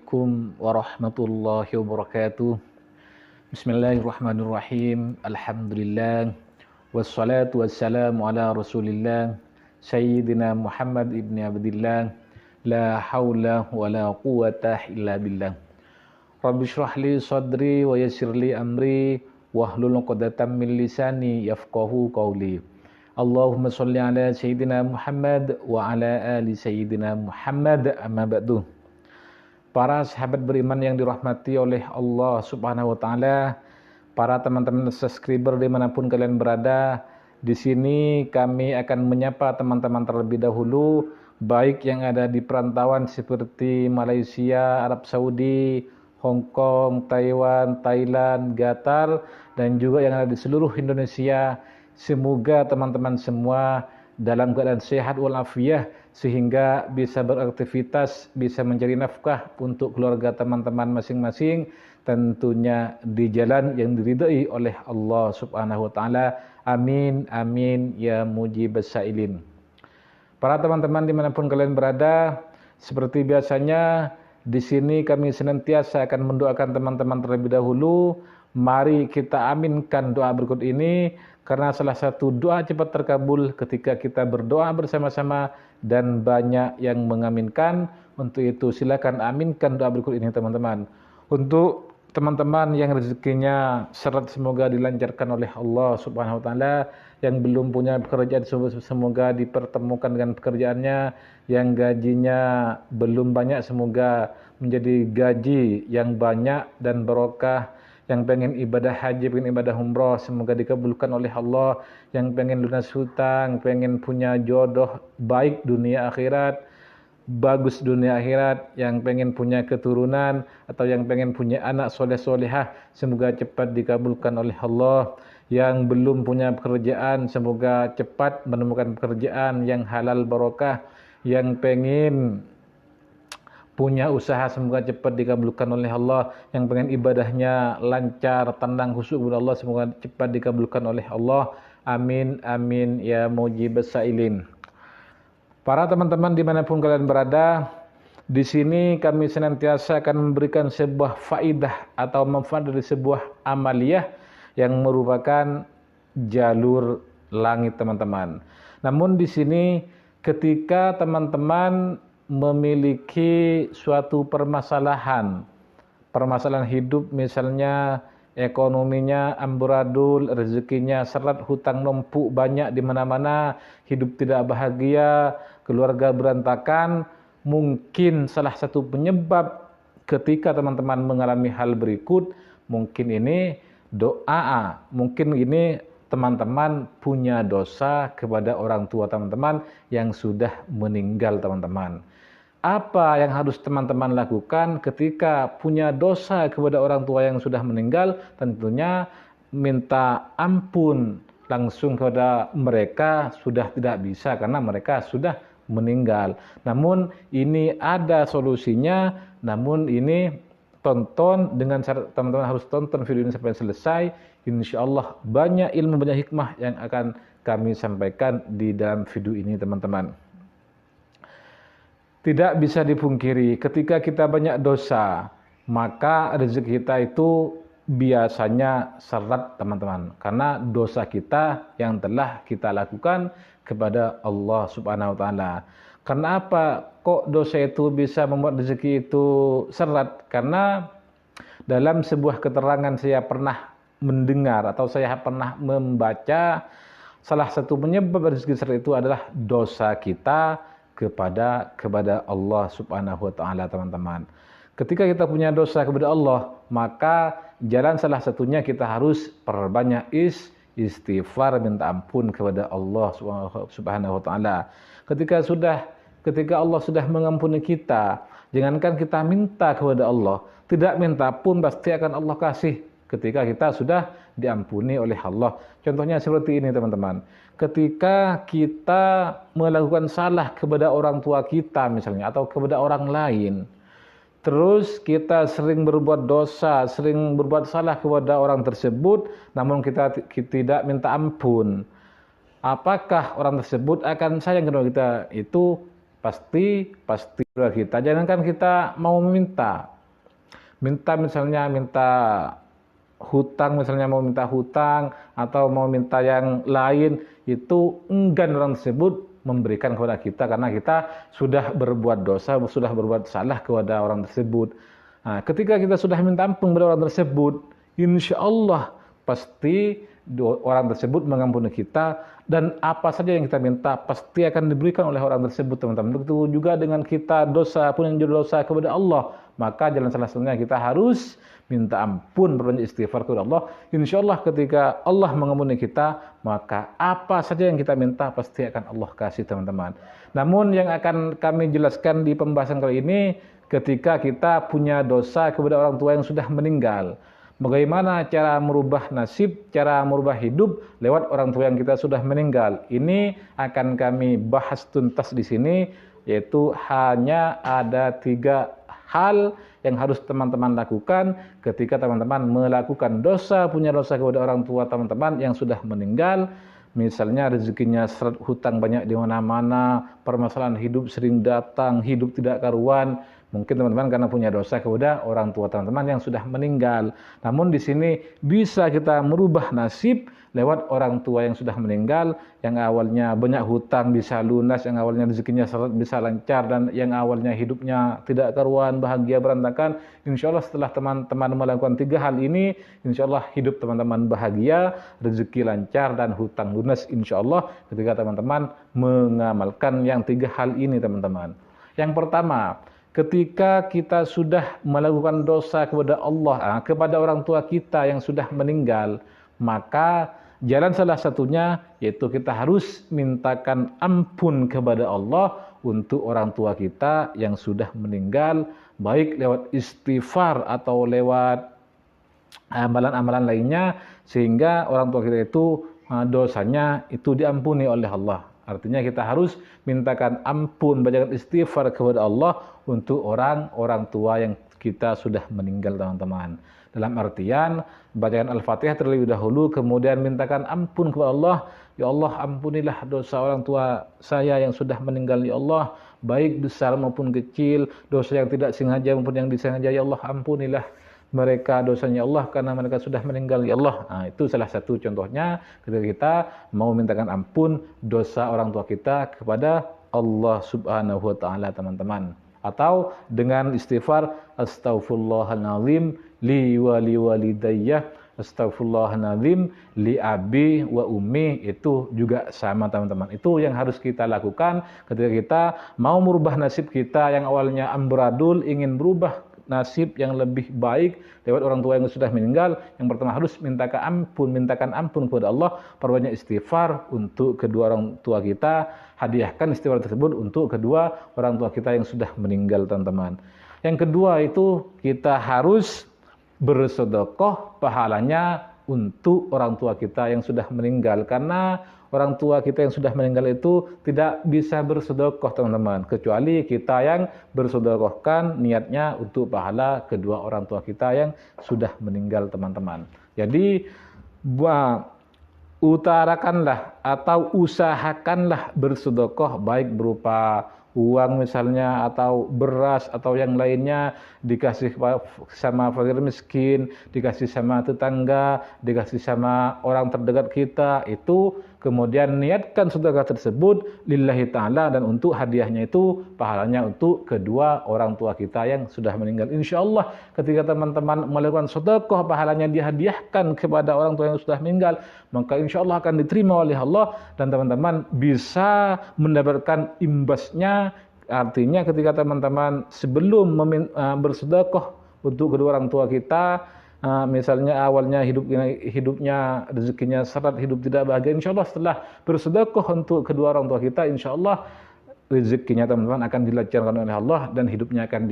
Assalamualaikum warahmatullahi wabarakatuh. Bismillahirrahmanirrahim. Alhamdulillah. Wassalatu wassalamu ala Rasulillah Sayyidina Muhammad ibni Abdillah. La hawla wa la quwata illa billah. Rabbi shrah li sadri wa yassir li amri wahlul 'uqdatam min lisani yafqahu qawli. Allahumma shalli ala Sayyidina Muhammad wa ala ali Sayyidina Muhammad, amma ba'du. Para sahabat beriman yang dirahmati oleh Allah Subhanahu wa taala, para teman-teman subscriber dimanapun kalian berada, di sini kami akan menyapa teman-teman terlebih dahulu, baik yang ada di perantauan seperti Malaysia, Arab Saudi, Hong Kong, Taiwan, Thailand, Qatar, dan juga yang ada di seluruh Indonesia. Semoga teman-teman semua dalam keadaan sehat walafiat sehingga bisa beraktivitas, bisa mencari nafkah untuk keluarga teman-teman masing-masing, tentunya di jalan yang diridai oleh Allah Subhanahu wa taala. Amin amin ya mujibas sailin. Para teman-teman dimanapun kalian berada, seperti biasanya di sini kami senantiasa akan mendoakan teman-teman terlebih dahulu. Mari kita aminkan doa berikut ini, karena salah satu doa cepat terkabul ketika kita berdoa bersama-sama dan banyak yang mengaminkan. Untuk itu silakan aminkan doa berikut ini teman-teman. Untuk teman-teman yang rezekinya seret semoga dilancarkan oleh Allah Subhanahu wa taala, yang belum punya pekerjaan semoga dipertemukan dengan pekerjaannya, yang gajinya belum banyak semoga menjadi gaji yang banyak dan barokah, yang pengen ibadah haji, pengen ibadah umrah, semoga dikabulkan oleh Allah. Yang pengen lunas hutang, pengen punya jodoh baik dunia akhirat, bagus dunia akhirat, yang pengen punya keturunan atau yang pengen punya anak soleh-solehah, semoga cepat dikabulkan oleh Allah. Yang belum punya pekerjaan, semoga cepat menemukan pekerjaan yang halal barokah. Yang pengen punya usaha, semoga cepat dikabulkan oleh Allah. Yang pengen ibadahnya lancar, tenang, khusyuk kepada Allah, semoga cepat dikabulkan oleh Allah. Amin amin ya mujibas sailin. Para teman-teman dimanapun kalian berada, di sini kami senantiasa akan memberikan sebuah faidah atau manfaat dari sebuah amaliyah yang merupakan jalur langit teman-teman. Namun di sini ketika teman-teman memiliki suatu permasalahan hidup, misalnya ekonominya amburadul, rezekinya seret, hutang numpuk banyak di mana-mana, hidup tidak bahagia, keluarga berantakan, mungkin salah satu penyebab ketika teman-teman mengalami hal berikut, mungkin ini doa, mungkin ini teman-teman punya dosa kepada orang tua teman-teman yang sudah meninggal teman-teman. Apa yang harus teman-teman lakukan ketika punya dosa kepada orang tua yang sudah meninggal? Tentunya minta ampun langsung kepada mereka sudah tidak bisa karena mereka sudah meninggal. Namun ini ada solusinya, namun ini tonton dengan syarat teman-teman harus tonton video ini sampai selesai. Insyaallah banyak ilmu, banyak hikmah yang akan kami sampaikan di dalam video ini teman-teman. Tidak bisa dipungkiri ketika kita banyak dosa, maka rezeki kita itu biasanya seret teman-teman, karena dosa kita yang telah kita lakukan kepada Allah Subhanahu wa taala. Karena apa kok dosa itu bisa membuat rezeki itu seret? Karena dalam sebuah keterangan saya pernah mendengar atau saya pernah membaca, salah satu penyebab rezeki seret itu adalah dosa kita kepada Allah Subhanahu wa taala teman-teman. Ketika kita punya dosa kepada Allah, maka jalan salah satunya kita harus perbanyak istighfar, minta ampun kepada Allah Subhanahu wa taala. Ketika Allah sudah mengampuni kita, jangankan kita minta kepada Allah, tidak minta pun pasti akan Allah kasih ketika kita sudah diampuni oleh Allah. Contohnya seperti ini teman-teman. Ketika kita melakukan salah kepada orang tua kita misalnya, atau kepada orang lain, terus kita sering berbuat dosa, sering berbuat salah kepada orang tersebut, namun kita tidak minta ampun, apakah orang tersebut akan sayang kepada kita? Itu pasti kita. Jangankan kita mau meminta, minta hutang, misalnya mau minta hutang atau mau minta yang lain, itu enggan orang tersebut memberikan kepada kita karena kita sudah berbuat dosa, sudah berbuat salah kepada orang tersebut. Nah, ketika kita sudah minta ampun kepada orang tersebut, insya Allah pasti orang tersebut mengampuni kita, dan apa saja yang kita minta pasti akan diberikan oleh orang tersebut, teman-teman. Begitu juga dengan kita dosa pun yang dosa kepada Allah, maka jalan salah satunya kita harus minta ampun, berbanyak istighfar kepada Allah. Insya Allah ketika Allah mengampuni kita, maka apa saja yang kita minta pasti akan Allah kasih, teman-teman. Namun yang akan kami jelaskan di pembahasan kali ini, ketika kita punya dosa kepada orang tua yang sudah meninggal, bagaimana cara merubah nasib, cara merubah hidup lewat orang tua yang kita sudah meninggal. Ini akan kami bahas tuntas di sini, yaitu hanya ada 3 hal yang harus teman-teman lakukan ketika teman-teman melakukan dosa, punya dosa kepada orang tua teman-teman yang sudah meninggal. Misalnya rezekinya seret, hutang banyak di mana-mana, permasalahan hidup sering datang, hidup tidak karuan. Mungkin teman-teman karena punya dosa kepada orang tua teman-teman yang sudah meninggal. Namun di sini bisa kita merubah nasib lewat orang tua yang sudah meninggal, yang awalnya banyak hutang bisa lunas, yang awalnya rezekinya seret bisa lancar, dan yang awalnya hidupnya tidak karuan, bahagia berantakan. Insya Allah setelah teman-teman melakukan 3 hal ini, insya Allah hidup teman-teman bahagia, rezeki lancar, dan hutang lunas insya Allah ketika teman-teman mengamalkan yang 3 hal ini, teman-teman. Yang pertama, ketika kita sudah melakukan dosa kepada Allah, kepada orang tua kita yang sudah meninggal, maka jalan salah satunya yaitu kita harus mintakan ampun kepada Allah untuk orang tua kita yang sudah meninggal, baik lewat istighfar atau lewat amalan-amalan lainnya, sehingga orang tua kita itu dosanya itu diampuni oleh Allah. Artinya kita harus mintakan ampun, bacakan istighfar kepada Allah untuk orang tua yang kita sudah meninggal, teman-teman. Dalam artian bacakan Al-Fatihah terlebih dahulu, kemudian mintakan ampun kepada Allah. Ya Allah, ampunilah dosa orang tua saya yang sudah meninggal, ya Allah, baik besar maupun kecil, dosa yang tidak sengaja maupun yang disengaja, ya Allah, ampunilah mereka dosanya, Allah, karena mereka sudah meninggal, ya Allah. Nah, itu salah satu contohnya ketika kita mau mintakan ampun dosa orang tua kita kepada Allah Subhanahu wa taala, teman-teman. Atau dengan istighfar, astaghfirullahaladzim li wa li walidayya, astaghfirullahaladzim li abi wa ummi. Itu juga sama, teman-teman. Itu yang harus kita lakukan ketika kita mau merubah nasib kita yang awalnya amburadul, ingin berubah nasib yang lebih baik lewat orang tua yang sudah meninggal. Yang pertama harus mintakan ampun kepada Allah, perbanyak istighfar untuk kedua orang tua kita, hadiahkan istighfar tersebut untuk kedua orang tua kita yang sudah meninggal, teman-teman. Yang kedua itu kita harus bersedekah, pahalanya untuk orang tua kita yang sudah meninggal, karena orang tua kita yang sudah meninggal itu tidak bisa bersedekah, teman-teman, kecuali kita yang bersedekahkan niatnya untuk pahala kedua orang tua kita yang sudah meninggal, teman-teman. Jadi utarakanlah atau usahakanlah bersedekah, baik berupa uang misalnya, atau beras, atau yang lainnya, dikasih sama fakir miskin, dikasih sama tetangga, dikasih sama orang terdekat kita, itu kemudian niatkan sedekah tersebut lillahi ta'ala, dan untuk hadiahnya itu pahalanya untuk kedua orang tua kita yang sudah meninggal. Insya Allah ketika teman-teman melakukan sedekah, pahalanya dihadiahkan kepada orang tua yang sudah meninggal, maka insya Allah akan diterima oleh Allah, dan teman-teman bisa mendapatkan imbasnya. Artinya ketika teman-teman sebelum bersedekah untuk kedua orang tua kita, misalnya awalnya hidupnya rezekinya seret, hidup tidak bahagia, insya Allah setelah bersedekah untuk kedua orang tua kita, insya Allah rezekinya teman-teman akan dilancarkan oleh Allah, dan hidupnya akan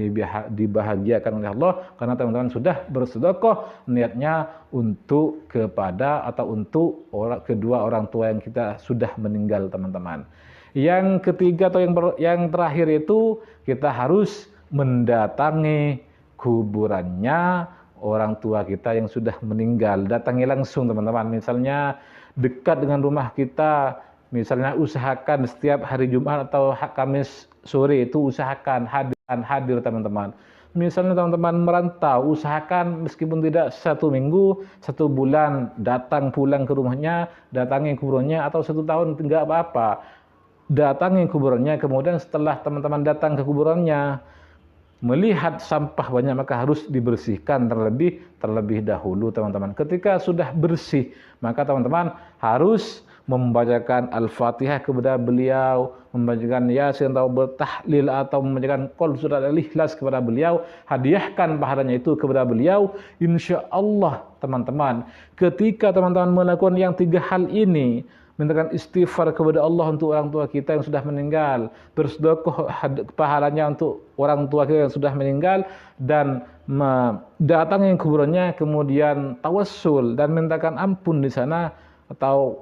dibahagiakan oleh Allah, karena teman-teman sudah bersedekah niatnya untuk kepada atau untuk kedua orang tua yang kita sudah meninggal, teman-teman. Yang ketiga atau yang terakhir itu kita harus mendatangi kuburannya orang tua kita yang sudah meninggal. Datangi langsung, teman-teman. Misalnya dekat dengan rumah kita, misalnya usahakan setiap hari Jumat atau Kamis sore itu usahakan hadir, teman-teman. misalnya teman-teman merantau, usahakan meskipun tidak 1 minggu, 1 bulan datang pulang ke rumahnya, datangi kuburannya, atau 1 tahun tidak apa-apa. Datangi kuburannya, kemudian setelah teman-teman datang ke kuburannya, melihat sampah banyak, maka harus dibersihkan terlebih dahulu teman-teman. Ketika sudah bersih, maka teman-teman harus membacakan Al-Fatihah kepada beliau, membacakan Yasin atau bertahlil, atau membacakan Qul surat Al-Ikhlas kepada beliau, hadiahkan pahalanya itu kepada beliau. Insya Allah teman-teman, ketika teman-teman melakukan yang 3 hal ini, mintakan istighfar kepada Allah untuk orang tua kita yang sudah meninggal, bersedekah pahalanya untuk orang tua kita yang sudah meninggal, dan datangi kuburannya, kemudian tawassul dan mintakan ampun di sana, atau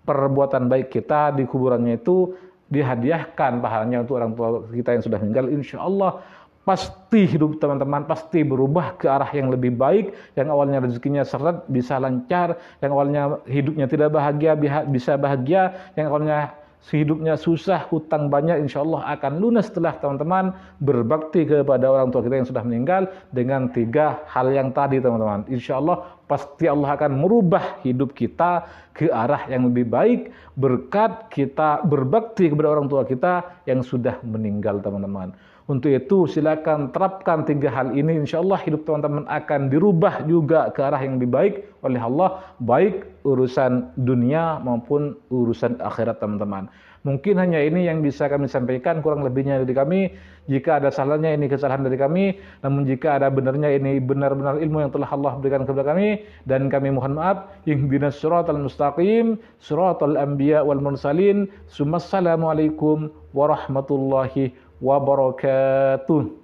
perbuatan baik kita di kuburannya itu dihadiahkan pahalanya untuk orang tua kita yang sudah meninggal. Insya Allah pasti hidup teman-teman pasti berubah ke arah yang lebih baik. Yang awalnya rezekinya seret bisa lancar, yang awalnya hidupnya tidak bahagia bisa bahagia, yang awalnya hidupnya susah, hutang banyak, insya Allah akan lunas setelah teman-teman berbakti kepada orang tua kita yang sudah meninggal dengan 3 hal yang tadi teman-teman. Insya Allah pasti Allah akan merubah hidup kita ke arah yang lebih baik berkat kita berbakti kepada orang tua kita yang sudah meninggal teman-teman. Untuk itu silakan terapkan 3 hal ini, insya Allah hidup teman-teman akan dirubah juga ke arah yang lebih baik oleh Allah, baik urusan dunia maupun urusan akhirat teman-teman. Mungkin hanya ini yang bisa kami sampaikan, kurang lebihnya dari kami. Jika ada salahnya ini kesalahan dari kami, namun jika ada benarnya ini benar-benar ilmu yang telah Allah berikan kepada kami, dan kami mohon maaf. Ihdinas siratal mustaqim, siratal anbiya wal mursalin. Assalamualaikum warahmatullahi wabarakatuh.